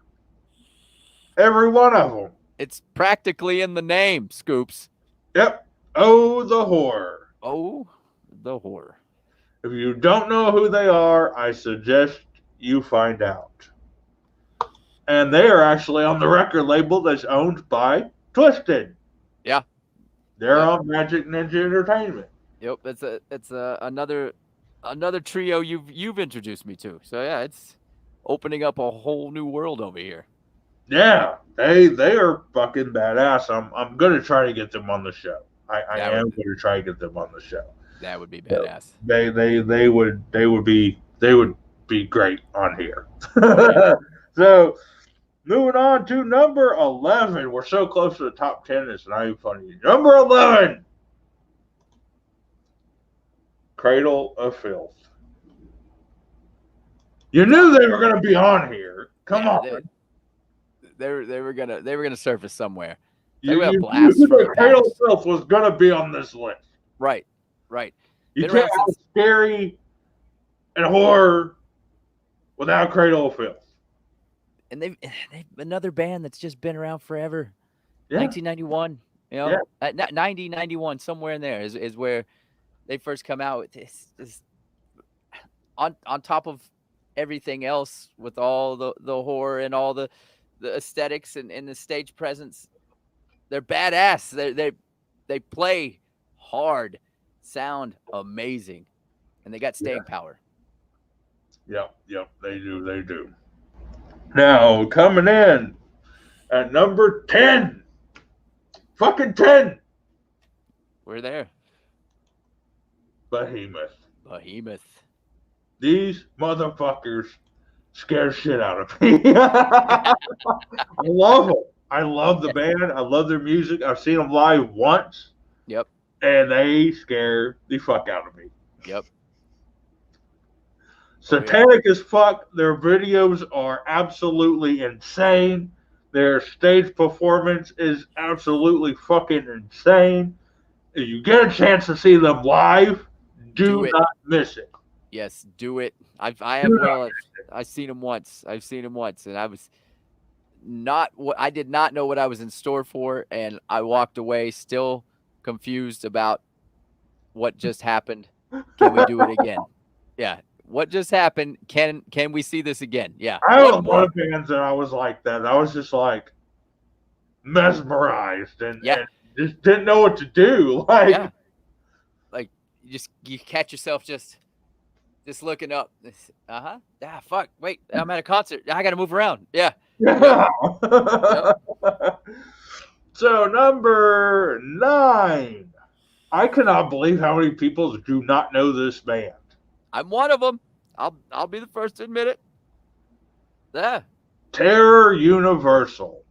Every one of them. it's practically in the name, Scoops. Yep. Oh, the horror. Oh, the horror. If you don't know who they are, I suggest you find out. And they are actually on the record label that's owned by Twisted. Yeah. They're on Magic Ninja Entertainment. Yep, it's another trio you've introduced me to. So yeah, it's opening up a whole new world over here. Yeah, they are fucking badass. I'm gonna try to get them on the show. I am gonna try to get them on the show. That would be badass. They would be great on here. Yeah. So moving on to number 11. We're so close to the top 10, it's not even funny. Number 11. Cradle of Filth. You knew they were going to be on here. Come on. They were gonna surface somewhere. You were a knew blast from that the Cradle of past. Filth was going to be on this list. Right. You Been can't around have since- scary and horror without Cradle of Filth. And they've another band that's just been around forever. Yeah. 1991. You know, 90, 91, somewhere in there is where they first come out with this on top of everything else, with all the horror and all the aesthetics and the stage presence. They're badass. They play hard, sound amazing, and they got staying power. Yep, they do. Now, coming in at number 10. Fucking 10. We're there. Behemoth. These motherfuckers scare shit out of me. I love them. I love the band. I love their music. I've seen them live once. Yep. And they scare the fuck out of me. Yep. Satanic as fuck. Their videos are absolutely insane. Their stage performance is absolutely fucking insane. If you get a chance to see them live, do not miss it. Yes, do it. I've seen him once. And I was I did not know what I was in store for, and I walked away still confused about what just happened. Can we do it again? Yeah. What just happened? Can we see this again? Yeah. I was one of the bands that I was like that. I was just like mesmerized and just didn't know what to do. Like, like you catch yourself just looking up. Fuck. Wait, I'm at a concert. I got to move around. Yeah. So number 9. I cannot believe how many people do not know this band. I'm one of them. I'll be the first to admit it. Yeah. Terror Universal.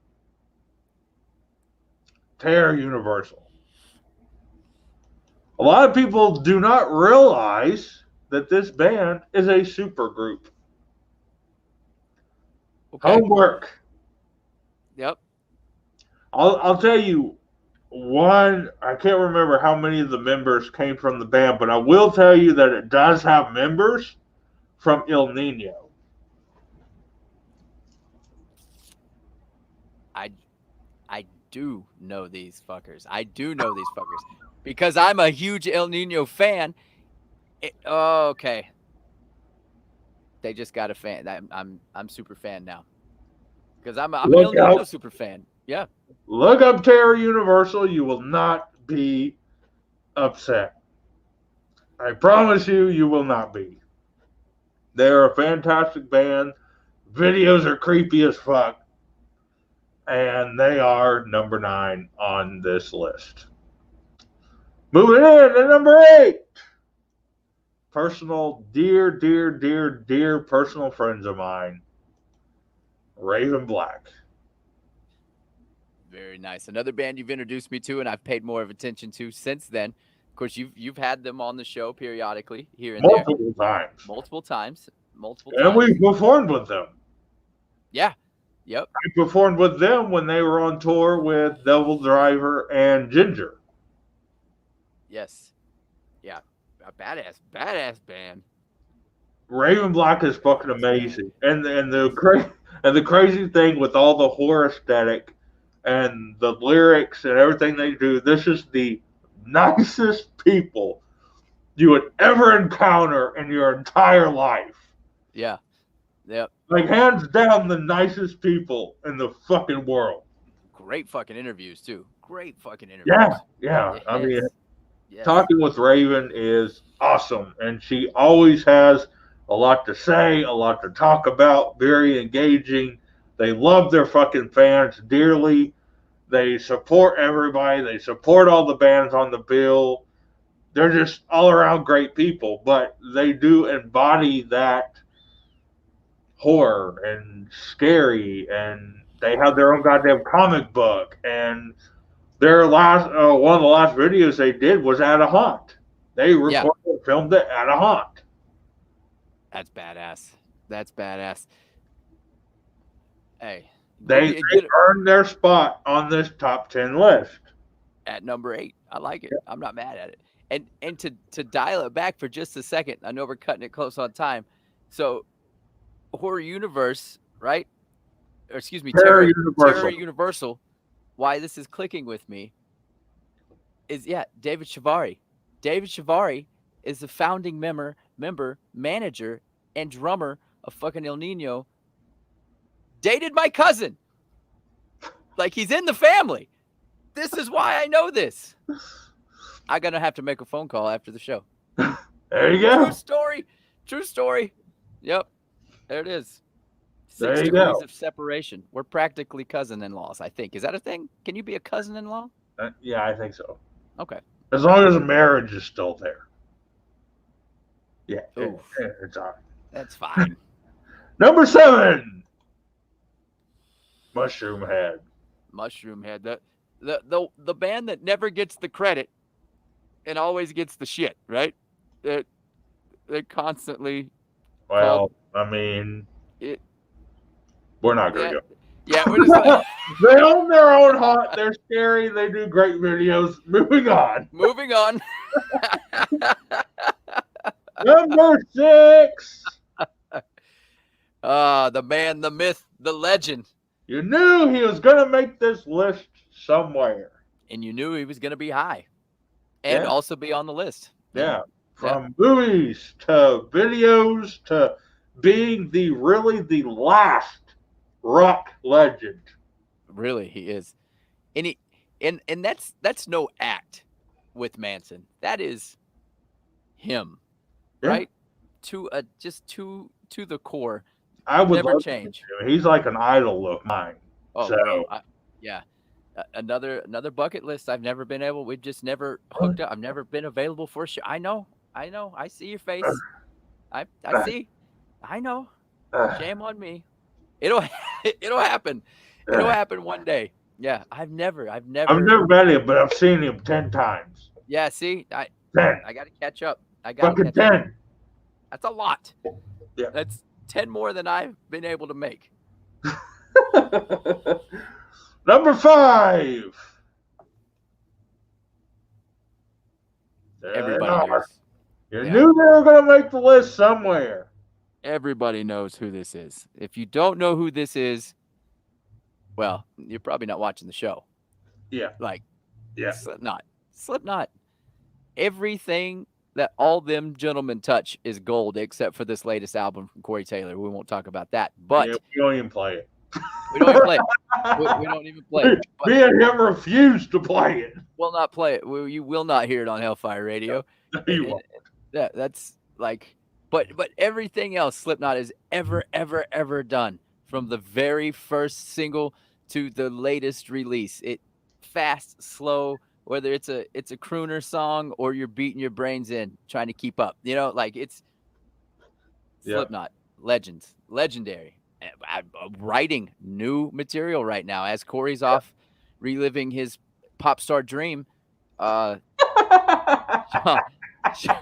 A lot of people do not realize that this band is a super group. Okay. Homework. Yep. I'll tell you one. I can't remember how many of the members came from the band, but I will tell you that it does have members from El Nino. I do know these fuckers. Because I'm a huge El Nino fan. Okay. They just got a fan. I'm super fan now. Because I'm an El Nino super fan. Yeah. Look up Terror Universal. You will not be upset. I promise you, you will not be. They're a fantastic band. Videos are creepy as fuck. And they are number 9 on this list. Moving in to number 8. Personal, dear personal friends of mine. Raven Black. Very nice. Another band you've introduced me to, and I've paid more of attention to since then. Of course, you've had them on the show periodically here and there, Multiple times. multiple And times. we performed with them. Yeah. Yep. I performed with them when they were on tour with Devil Driver and Ginger. Yes. Yeah. A badass band. Raven Black is fucking amazing, and the crazy thing with all the horror aesthetic and the lyrics and everything they do, this is the nicest people you would ever encounter in your entire life. Yeah. Yep. Like, hands down, the nicest people in the fucking world. Great fucking interviews too. Great fucking interviews. Yeah. Yes. I mean, Yes. talking with Raven is awesome, and she always has a lot to say, a lot to talk about, very engaging. They love their fucking fans dearly. They support everybody. They support all the bands on the bill. They're just all around great people, but they do embody that horror and scary, and they have their own goddamn comic book, and their last one of the last videos they did was at a haunt. They recorded and filmed it at a haunt. That's badass. That's badass. Hey, They earned their spot on this top 10 list. At number 8. I like it. I'm not mad at it. And to dial it back for just a second, I know we're cutting it close on time. So Horror Universe, right? Or excuse me, Terror Universal. Why this is clicking with me is David Shivari. David Shivari is the founding member, manager, and drummer of fucking El Nino. Dated my cousin. Like, he's in the family. This is why I know this. I'm gonna have to make a phone call after the show. There you go. True story. Yep. There it is. 6 There you degrees go. of separation. We're practically cousin-in-laws, I think. Is that a thing? Can you be a cousin-in-law? Yeah, I think so. Okay. As long as the marriage is still there. Yeah, Oof. it's all right. That's fine. Number 7. Mushroom Head. Mushroom Head. The band that never gets the credit and always gets the shit, right? They constantly. Well, I mean, we're not going to go. Yeah, we're just like, They own their own haunt. They're scary. They do great videos. Moving on. moving on. Number 6. The man, the myth, the legend. You knew he was going to make this list somewhere. And you knew he was going to be high and also be on the list. Yeah. From movies to videos to being the last rock legend. Really, he is. And that's no act with Manson. That is him. Yeah. Right? To the core. I would never love change. to. He's like an idol of mine. Oh, So- bro, another bucket list. I've never been able. We've just never hooked up. I've never been available for a show. I know. I see your face. I see. I know. Shame on me. It'll happen. It'll happen one day. Yeah, I've never I've never met him, but I've seen him 10 times. Yeah, see, 10. I got to catch up. Fucking 10. That's a lot. Yeah. That's 10 more than I've been able to make. Number 5. Everybody knows. You knew they were going to make the list somewhere. Everybody knows who this is. If you don't know who this is, well, you're probably not watching the show. Yeah. Like, Yeah. Slipknot. Everything that all them gentlemen touch is gold, except for this latest album from Corey Taylor. We won't talk about that. But Yeah, we don't even play it. we don't even play it. We don't even play it. But Me and him refuse to play it. we'll not play it. You will not hear it on Hellfire Radio. You won't. Yeah, that's like, but everything else Slipknot has ever done, from the very first single to the latest release, it fast, slow, whether it's a crooner song or you're beating your brains in trying to keep up, like it's Yeah. Slipknot, legends, legendary. Writing new material right now as Corey's off reliving his pop star dream. Uh, Sean, Sean,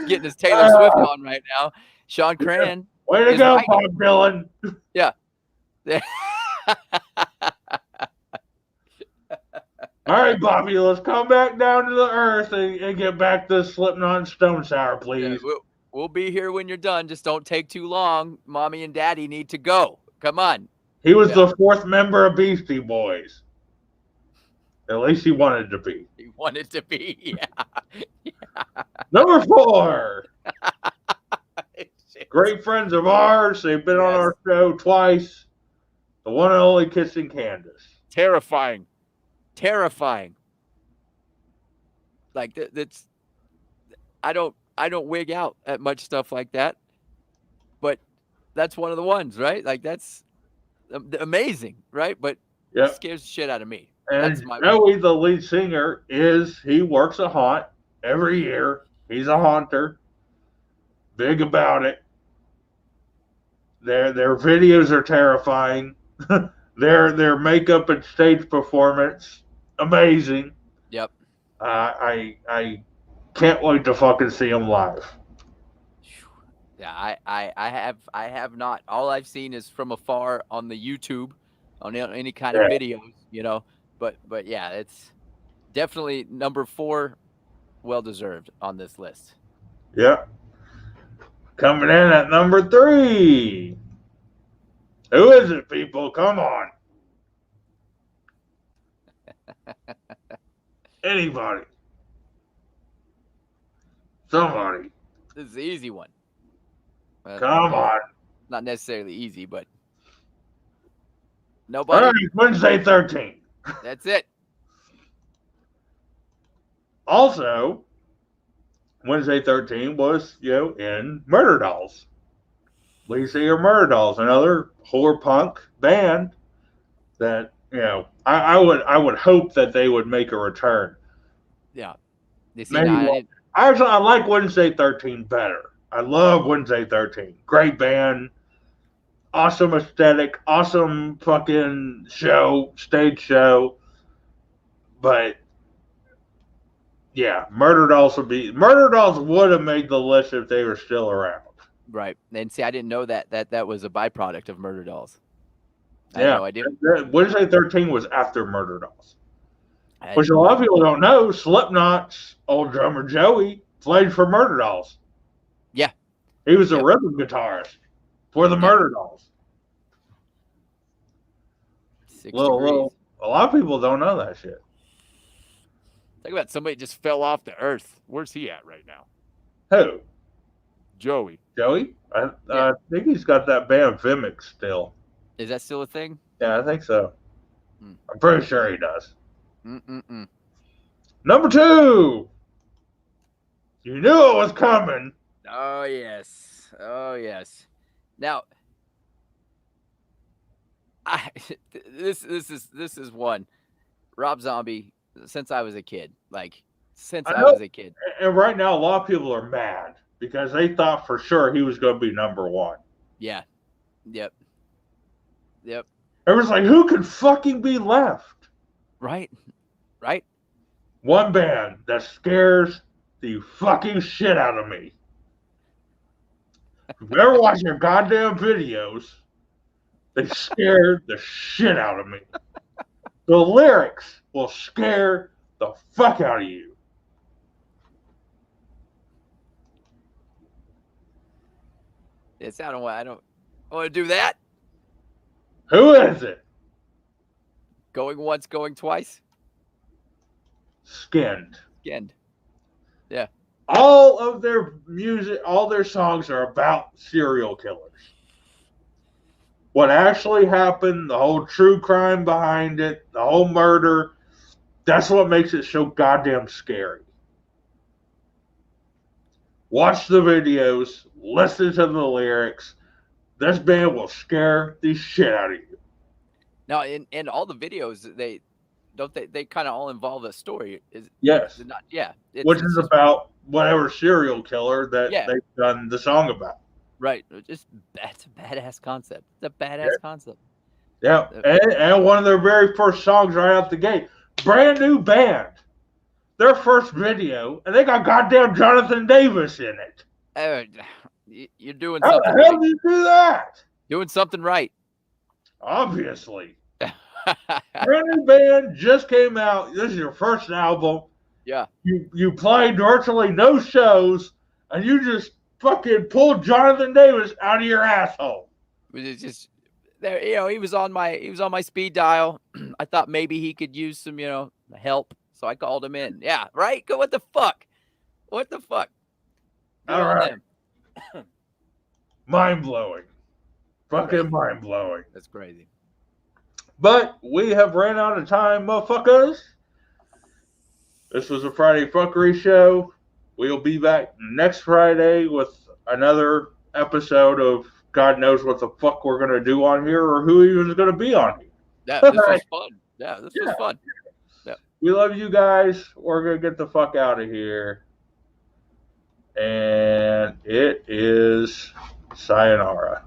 getting his Taylor Swift on right now. Sean Cran Way to is go, writing. Bob Dylan. Yeah. All right, Bobby, let's come back down to the earth and get back to Slipknot and Stone Sour, Yeah, please. we'll be here when you're done. Just don't take too long. Mommy and Daddy need to go. Come on. He was Yeah. the fourth member of Beastie Boys. At least he wanted to be. He wanted to be. Yeah. Number 4. Great friends of ours. They've been on Yes. our show twice. The one and only Kissing Candace. Terrifying. Like that's I don't wig out at much stuff like that, but that's one of the ones, right? Like that's amazing, right? But Yep. it scares the shit out of me. And That's my Joey, the lead singer, he works a haunt every year. He's a haunter. Big about it. Their videos are terrifying. their makeup and stage performance, amazing. Yep. I can't wait to fucking see him live. Yeah, I have not. All I've seen is from afar on the YouTube, on any kind of videos, But yeah, it's definitely number 4, well deserved on this list. Yep. Coming in at number 3. Who is it, people? Come on. Anybody. Somebody. This is the easy one. Come on. Not necessarily easy, but All nobody. right, Wednesday 13. That's it. Also, Wednesday 13 was, in Murder Dolls. Lead singer Murder Dolls, another horror punk band that, I would hope that they would make a return. Yeah. You see, Maybe now, one. Actually, I like Wednesday 13 better. I love Wednesday 13. Great band. Awesome aesthetic. Awesome fucking stage show. But, yeah, Murder Dolls would have made the list if they were still around. right. And see, I didn't know that was a byproduct of Murder Dolls. I Yeah. had no idea. Wednesday 13 was after Murder Dolls. Which a lot of people don't know, Slipknot's old drummer Joey played for Murder Dolls. Yeah. He was a rhythm guitarist for the Murder Dolls. 6 degrees. A lot of people don't know that shit. Think about somebody just fell off the earth. Where's he at right now? Who? Joey. Joey? I think he's got that band Vimic still. Is that still a thing? Yeah, I think so. Hmm. I'm pretty sure he does. Mm-mm-mm. Number 2. You knew it was coming. Oh yes. Oh yes. Now, this is one. Rob Zombie. Since I was a kid, I was a kid. And right now, a lot of people are mad because they thought for sure he was going to be number 1. Yeah. Yep. Everyone's like, who could fucking be left? Right. One band that scares the fucking shit out of me. If you ever watch their goddamn videos, they scare the shit out of me. The lyrics will scare the fuck out of you. I don't want to do that. Who is it? Going once, going twice. Skinned. Yeah. All of their music, all their songs are about serial killers. What actually happened, the whole true crime behind it, the whole murder, That's what makes it so goddamn scary. Watch the videos, listen to the lyrics. This band will scare the shit out of you. Now, in all the videos, they kind of all involve a story. Yes. Is it not? Yeah. Which is about whatever serial killer that Yeah. they've done the song about. Right. It's a badass concept. It's a badass concept. Yeah. And one of their very first songs right out the gate. Brand new band. Their first video, and they got goddamn Jonathan Davis in it. You're doing How something the hell right. do you do that? Doing something right. Obviously. Brand new band just came out. This is your first album. Yeah. You played virtually no shows, and you just fucking pulled Jonathan Davis out of your asshole. It's just there, he was on my speed dial. I thought maybe he could use some, help. So I called him in. Yeah, right? What the fuck? What the fuck? Good All on right. them. Mind-blowing. Fucking mind-blowing. That's crazy. But we have ran out of time, motherfuckers. This was a Friday Fuckery show. We'll be back next Friday with another episode of God knows what the fuck we're going to do on here or who even is going to be on here. Yeah, this was fun. Yeah, this was fun. Yeah. We love you guys. We're going to get the fuck out of here. And it is sayonara.